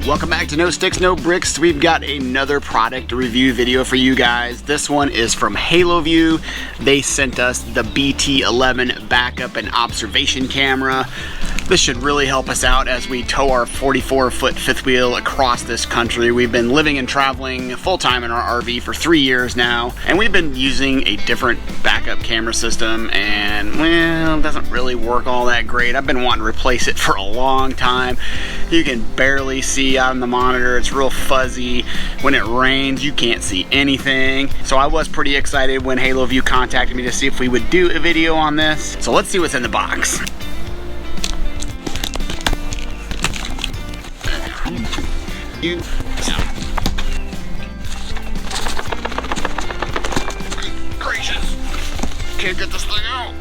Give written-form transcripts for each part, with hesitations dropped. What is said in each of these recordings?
Welcome back to No Sticks, No Bricks. We've got another product review video for you guys. This one is from Haloview. They sent us the BT11 backup and observation camera. This should really help us out as we tow our 44-foot fifth wheel across this country. We've been living and traveling full-time in our RV for 3 years now, and we've been using a different backup camera system, and well, it doesn't really work all that great. I've been wanting to replace it for a long time. You can barely see out on the monitor. It's real fuzzy. When it rains, you can't see anything. So I was pretty excited when Haloview contacted me to see if we would do a video on this. So let's see what's in the box. Gracious, can't get this thing out.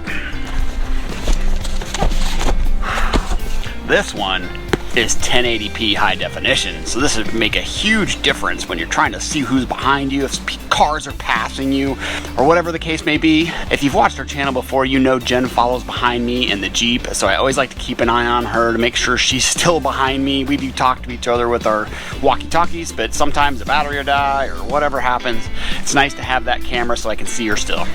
This one is 1080p high definition, so this would make a huge difference when you're trying to see who's behind you, if cars are passing you, or whatever the case may be. If you've watched our channel before, you know Jen follows behind me in the Jeep, so I always like to keep an eye on her to make sure she's still behind me. We do talk to each other with our walkie-talkies, but sometimes the battery will die or whatever happens. It's nice to have that camera so I can see her still.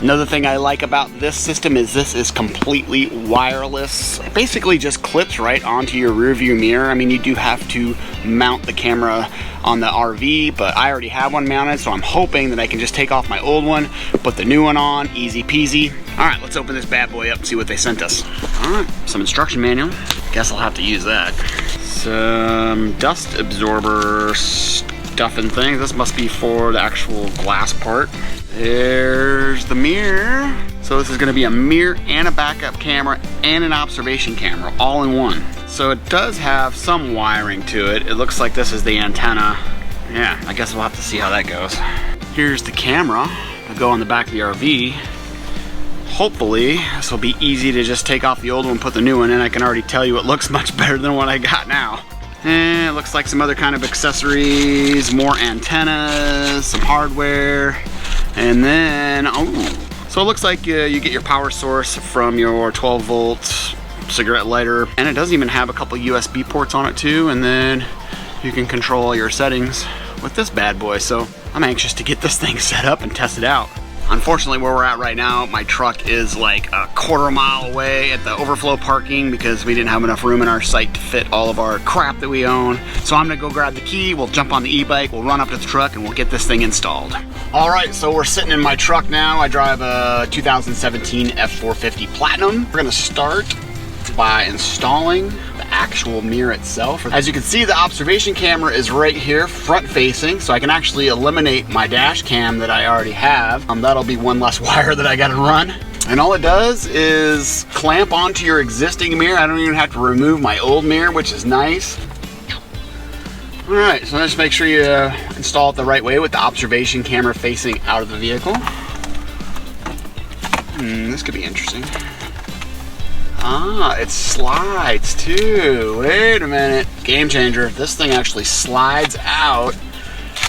Another thing I like about this system is this is completely wireless. It basically just clips right onto your rear view mirror. I mean, you do have to mount the camera on the RV, but I already have one mounted, so I'm hoping that I can just take off my old one, put the new one on, easy peasy. All right, let's open this bad boy up and see what they sent us. All right, some instruction manual. Guess I'll have to use that. Some dust absorber stuff and things. This must be for the actual glass part. There's the mirror. So this is going to be a mirror and a backup camera and an observation camera all in one. So it does have some wiring to it. It looks like this is the antenna. Yeah, I guess we'll have to see how that goes. Here's the camera to go on the back of the RV. Hopefully this will be easy to just take off the old one, put the new one in. I can already tell you it looks much better than what I got now. And it looks like some other kind of accessories, more antennas, some hardware. And then, oh, so it looks like you get your power source from your 12 volt cigarette lighter, and it does even have a couple USB ports on it too, and then you can control all your settings with this bad boy. So I'm anxious to get this thing set up and test it out. Unfortunately, where we're at right now, my truck is like a quarter mile away at the overflow parking because we didn't have enough room in our site to fit all of our crap that we own. So I'm gonna go grab the key, we'll jump on the e-bike, we'll run up to the truck, and we'll get this thing installed. All right, so we're sitting in my truck now. I drive a 2017 F450 Platinum. We're gonna start by installing the actual mirror itself. As you can see, the observation camera is right here, front facing, so I can actually eliminate my dash cam that I already have. That'll be one less wire that I gotta run. And all it does is clamp onto your existing mirror. I don't even have to remove my old mirror, which is nice. All right, so just make sure you install it the right way with the observation camera facing out of the vehicle. This could be interesting. Ah, it slides too. Wait a minute. Game changer. This thing actually slides out,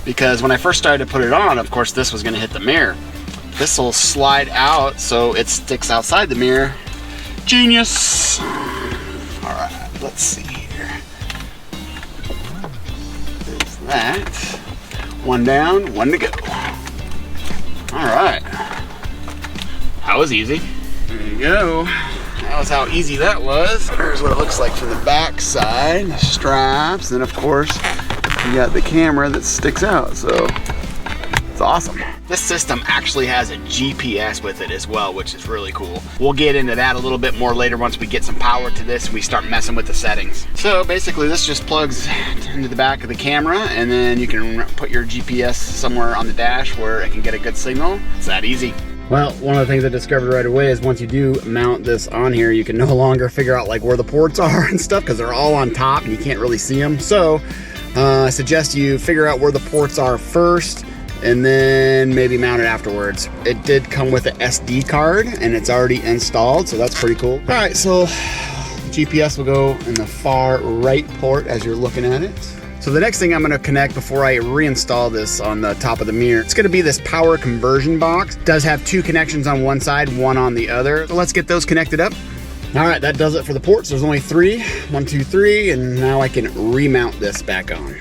because when I first started to put it on, of course, this was going to hit the mirror. This will slide out so it sticks outside the mirror. Genius. All right, let's see here. There's that. One down, one to go. All right. That was easy. There you go. That was how easy that was. Here's what it looks like from the back side. The straps, and of course, you got the camera that sticks out, so it's awesome. This system actually has a GPS with it as well, which is really cool. We'll get into that a little bit more later once we get some power to this and we start messing with the settings. So basically this just plugs into the back of the camera, and then you can put your GPS somewhere on the dash where it can get a good signal. It's that easy. Well, one of the things I discovered right away is once you do mount this on here, you can no longer figure out like where the ports are and stuff, because they're all on top and you can't really see them. So I suggest you figure out where the ports are first and then maybe mount it afterwards. It did come with an SD card and it's already installed, so that's pretty cool. All right, so GPS will go in the far right port as you're looking at it. So the next thing I'm gonna connect before I reinstall this on the top of the mirror, it's gonna be this power conversion box. It does have two connections on one side, one on the other. So let's get those connected up. All right, that does it for the ports. There's only 3, 1, 2, 3, and now I can remount this back on.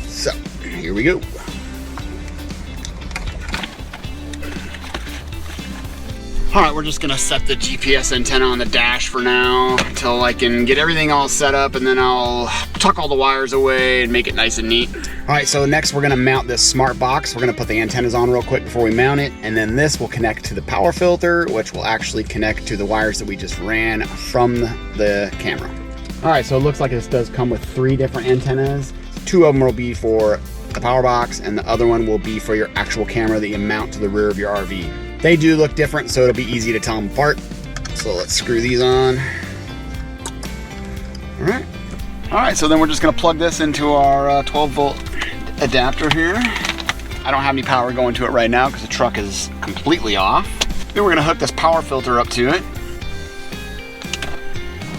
So here we go. All right, we're just gonna set the GPS antenna on the dash for now until I can get everything all set up, and then I'll tuck all the wires away and make it nice and neat. All right, so next we're gonna mount this smart box. We're gonna put the antennas on real quick before we mount it, and then this will connect to the power filter, which will actually connect to the wires that we just ran from the camera. All right, so it looks like this does come with 3 different antennas. 2 of them will be for the power box, and the other one will be for your actual camera that you mount to the rear of your RV. They do look different, so it'll be easy to tell them apart. So let's screw these on. All right, so then we're just gonna plug this into our 12-volt adapter here. I don't have any power going to it right now because the truck is completely off. Then we're gonna hook this power filter up to it.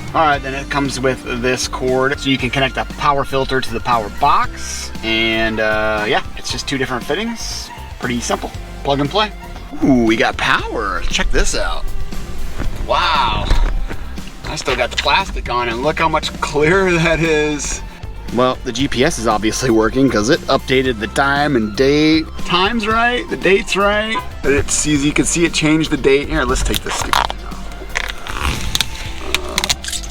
All right, then it comes with this cord, so you can connect the power filter to the power box. And yeah, it's just 2 different fittings. Pretty simple, plug and play. Ooh, we got power. Check this out. Wow. I still got the plastic on, and look how much clearer that is. Well, the GPS is obviously working because it updated the time and date. Time's right, the date's right. It's easy, you can see it change the date. Here, let's take this stupid thing off.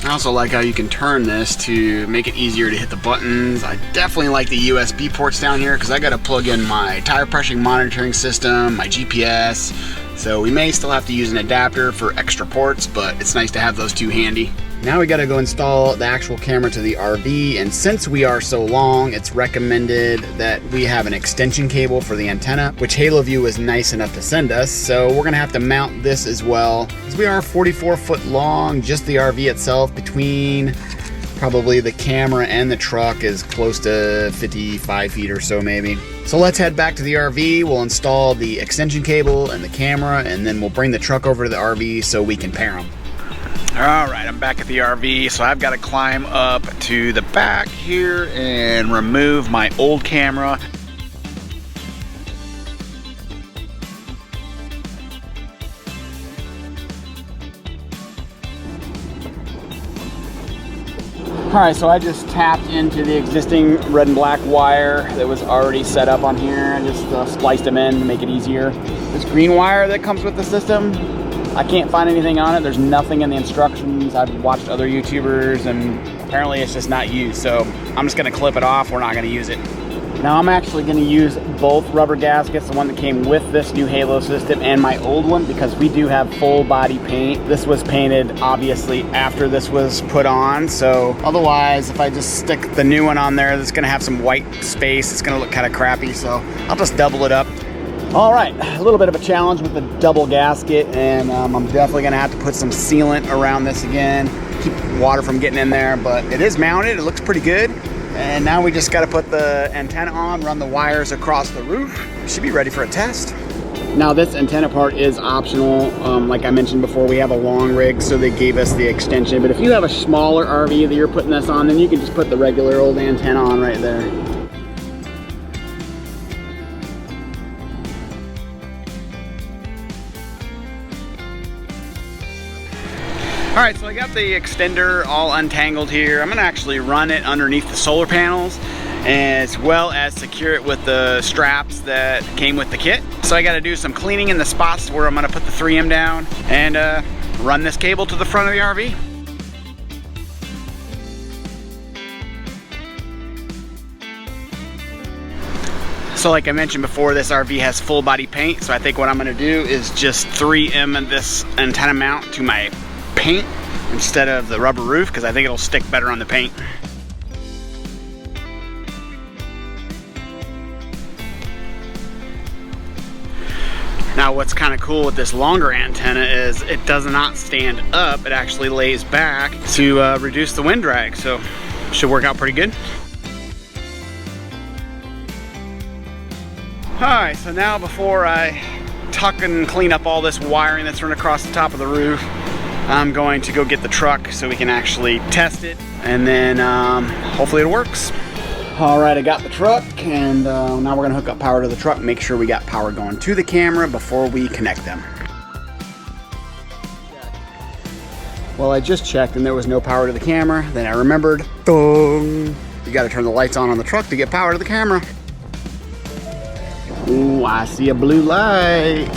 I also like how you can turn this to make it easier to hit the buttons. I definitely like the USB ports down here because I got to plug in my tire pressure monitoring system, my GPS. So we may still have to use an adapter for extra ports, but it's nice to have those 2 handy. Now we got to go install the actual camera to the RV, and since we are so long, it's recommended that we have an extension cable for the antenna, which Haloview was nice enough to send us. So we're gonna have to mount this as well, because we are 44 foot long. Just the RV itself, between probably the camera and the truck, is close to 55 feet or so maybe. So let's head back to the RV. We'll install the extension cable and the camera, and then we'll bring the truck over to the RV so we can pair them. All right, I'm back at the RV, so I've got to climb up to the back here and remove my old camera. All right, so I just tapped into the existing red and black wire that was already set up on here and just spliced them in to make it easier. This green wire that comes with the system, I can't find anything on it. There's nothing in the instructions. I've watched other YouTubers and apparently it's just not used. So I'm just gonna clip it off. We're not gonna use it. Now I'm actually gonna use both rubber gaskets, the one that came with this new Halo system and my old one, because we do have full body paint. This was painted obviously after this was put on. So otherwise, if I just stick the new one on there, it's gonna have some white space. It's gonna look kind of crappy. So I'll just double it up. All right, a little bit of a challenge with the double gasket, and I'm definitely gonna have to put some sealant around this again, keep water from getting in there, but it is mounted, it looks pretty good. And now we just gotta put the antenna on, run the wires across the roof. Should be ready for a test. Now this antenna part is optional. Like I mentioned before, we have a long rig, so they gave us the extension, but if you have a smaller RV that you're putting this on, then you can just put the regular old antenna on right there. All right, so I got the extender all untangled here. I'm gonna actually run it underneath the solar panels, as well as secure it with the straps that came with the kit. So I gotta do some cleaning in the spots where I'm gonna put the 3M down and run this cable to the front of the RV. So like I mentioned before, this RV has full body paint, so I think what I'm gonna do is just 3M this antenna mount to my paint instead of the rubber roof, because I think it'll stick better on the paint. Now what's kind of cool with this longer antenna is it does not stand up, it actually lays back to reduce the wind drag, so should work out pretty good. Alright, so now before I tuck and clean up all this wiring that's run across the top of the roof, I'm going to go get the truck so we can actually test it, and then hopefully it works. All right, I got the truck, and now we're gonna hook up power to the truck, make sure we got power going to the camera before we connect them. Well, I just checked and there was no power to the camera. Then I remembered, dong, you gotta turn the lights on the truck to get power to the camera. Ooh, I see a blue light.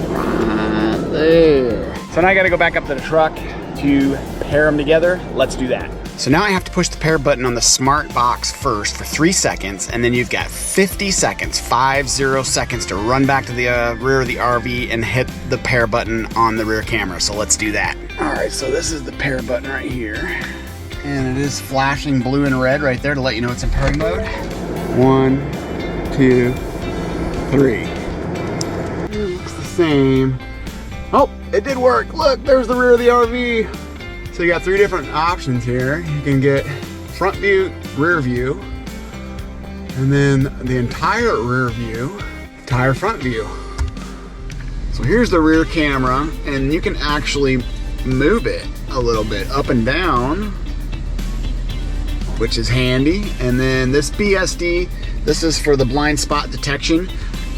Right there. So now I gotta go back up to the truck to pair them together. Let's do that. So now I have to push the pair button on the smart box first for 3 seconds, and then you've got 50 seconds, 50 seconds to run back to the rear of the RV and hit the pair button on the rear camera. So let's do that. All right, so this is the pair button right here. And it is flashing blue and red right there to let you know it's in pairing mode. 1, 2, 3. It looks the same. Oh, it did work. Look, there's the rear of the RV. So you got 3 different options here. You can get front view, rear view, and then the entire rear view, entire front view. So here's the rear camera, and you can actually move it a little bit up and down, which is handy. And then this BSD, this is for the blind spot detection.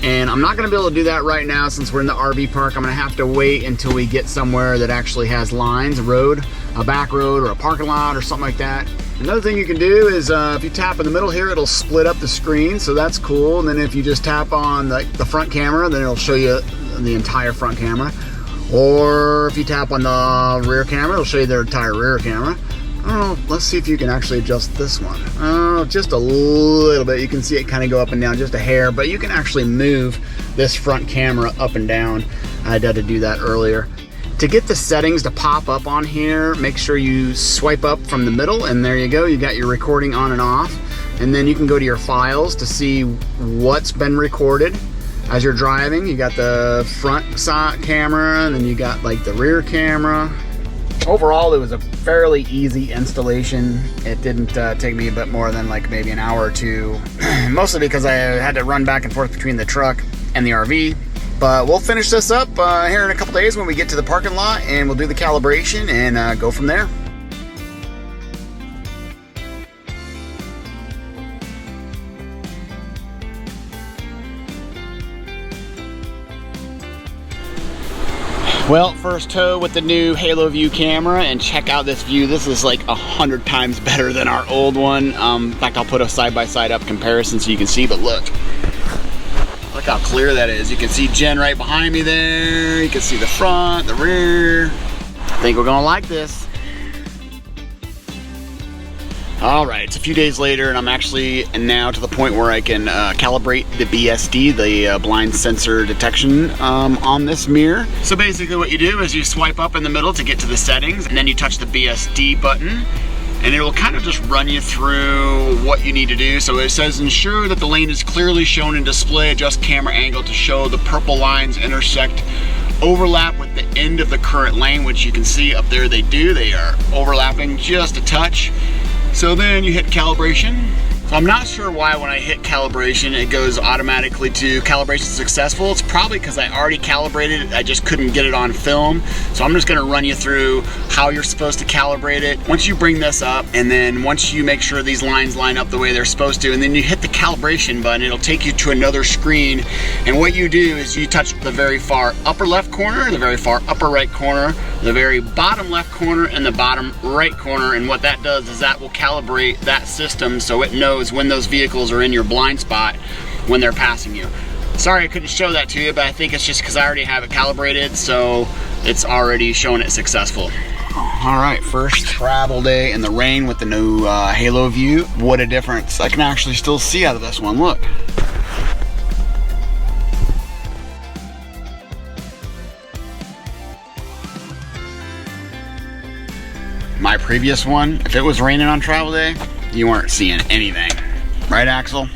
And I'm not gonna be able to do that right now since we're in the RV park. I'm gonna have to wait until we get somewhere that actually has lines, a road, a back road, or a parking lot, or something like that. Another thing you can do is if you tap in the middle here, it'll split up the screen, so that's cool. And then if you just tap on the front camera, then it'll show you the entire front camera. Or if you tap on the rear camera, it'll show you the entire rear camera. Oh, let's see if you can actually adjust this one. Oh, just a little bit. You can see it kind of go up and down just a hair, but you can actually move this front camera up and down. I had to do that earlier. To get the settings to pop up on here, make sure you swipe up from the middle, and there you go. You got your recording on and off. And then you can go to your files to see what's been recorded as you're driving. You got the front side camera, and then you got like the rear camera. Overall, it was a fairly easy installation. It didn't take me a bit more than like maybe an hour or two, mostly because I had to run back and forth between the truck and the RV. But we'll finish this up here in a couple days when we get to the parking lot, and we'll do the calibration and go from there. Well, first tow with the new Haloview camera, and check out this view. This is like 100 times better than our old one. In fact, I'll put a side-by-side up comparison so you can see, but look how clear that is. You can see Jen right behind me there. You can see the front, the rear. I think we're gonna like this. All right, it's a few days later, and I'm actually now to the point where I can calibrate the BSD, the blind sensor detection, on this mirror. So basically what you do is you swipe up in the middle to get to the settings, and then you touch the BSD button, and it will kind of just run you through what you need to do. So it says, ensure that the lane is clearly shown in display, adjust camera angle to show the purple lines intersect, overlap with the end of the current lane, which you can see up there they do. They are overlapping just a touch. So then you hit calibration. So I'm not sure why when I hit calibration it goes automatically to calibration successful. It's probably because I already calibrated it, I just couldn't get it on film. So I'm just gonna run you through how you're supposed to calibrate it. Once you bring this up, and then once you make sure these lines line up the way they're supposed to, and then you hit the calibration button, it'll take you to another screen. And what you do is you touch the very far upper left corner, the very far upper right corner, the very bottom left corner, and the bottom right corner. And what that does is that will calibrate that system so it knows when those vehicles are in your blind spot when they're passing you. Sorry I couldn't show that to you, but I think it's just because I already have it calibrated, so it's already showing it successful. All right, first travel day in the rain with the new Haloview. What a difference. I can actually still see out of this one, look. My previous one, if it was raining on travel day, you weren't seeing anything. Right, Axel?